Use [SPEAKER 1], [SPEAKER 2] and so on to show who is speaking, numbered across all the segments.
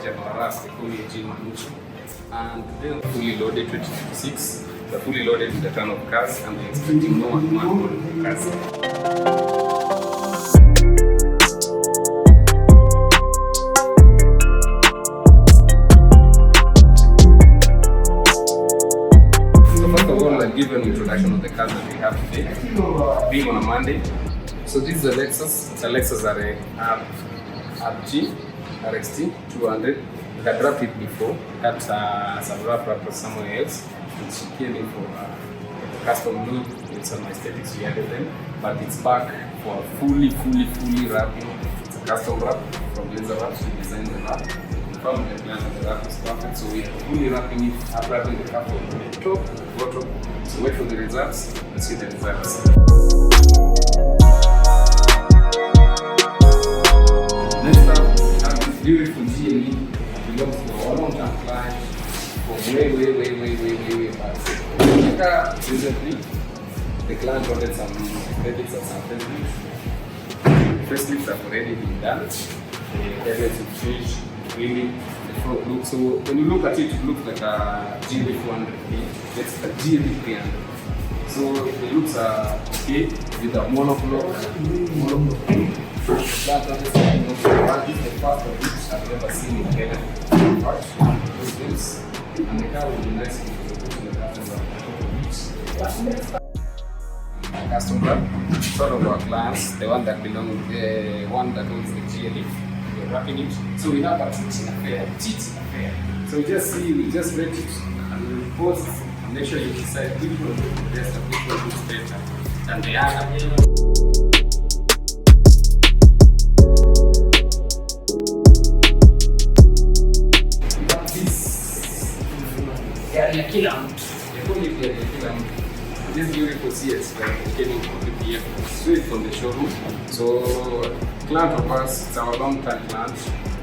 [SPEAKER 1] General Ras, they call me Jim Manucho. And then fully loaded 2026. They're fully loaded with a ton of cars, and they're expecting no one on cars. Give an introduction of the cars that we have today, being on a Monday. So this is a Lexus. It's a Lexus RG RXT 200. We had wrapped it before, had some wrap somewhere else, which came in for custom look with some aesthetics we added them, but it's back for a fully wrapping. It's a custom wrap from Laser Wraps. We designed the wrap. Found the plan of the wrap is perfect, so we're fully wrapping it, wrapping the car from the top to the bottom. So wait for the results and see the results. Next up, we have this beautiful GLE. It belongs to our long-term client from way back. The car recently, the client ordered some credits and some facelifts. Facelifts have already been done. The headlights will change. Really, the front look. So when you look at it, it looks like a GLE 400. It's a GLE 300. So the looks are okay with a monoblock. That is the first of which I've never seen in Kenya. And the car will be nice to custom wrap. Sort of our clients, the one that belongs, the one that owns the GLE. Wrapping it. So we have a teaching affair. So we just rate it and we post and make sure you decide which one looks best and which one looks better than the other. We have this area killer. They call it area killer. This beautiful CS came in from PPF, straight from the showroom. So client of ours, it's our long-term client.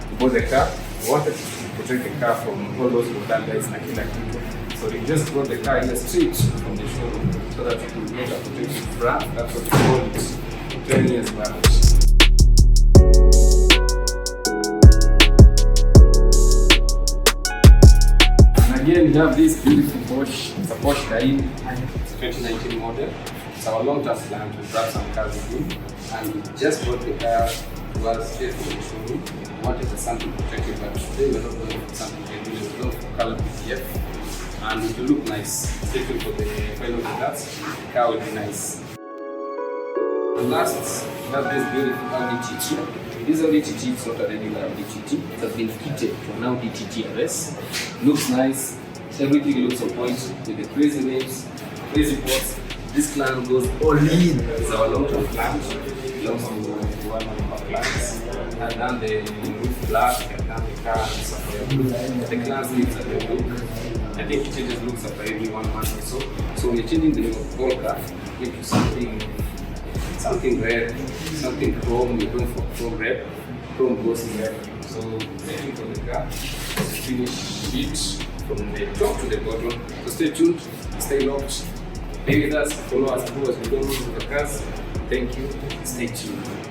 [SPEAKER 1] We bought the car. We wanted to protect the car from all those guys and killer people. So we just brought the car in the street from the showroom so that we could get a protected brand. That's what we call it. 10 years back. Again, we have this beautiful Porsche. It's a Porsche Cayenne. It's a 2019 model. It's our long-term client. We brought some cars with him, and we just brought the car to us straight from the showroom. We wanted something protected, but today we're not going for something protected. We're going for color PPF, and it will look nice. Stay tuned for the final results. The car will be nice. And last, we have this beautiful Audi TT. This Audi TT is not a regular Audi TT. It has been fitted to an Audi TT RS. Looks nice. Everything looks on point with the crazy names, crazy ports. This client goes all in. It's our long-term client. It belongs to one of our clients. I've done the roof black, I've done the car and stuff. The client's needs are the look. I think it changes looks after every 1 month or so. So we're changing the name of Volca into something red, something chrome. We're going for chrome red, chrome glossy red. So waiting for the car to finish it from the top to the bottom. So stay tuned, stay locked, stay with us, follow us, as we go on with the cars. Thank you, stay tuned.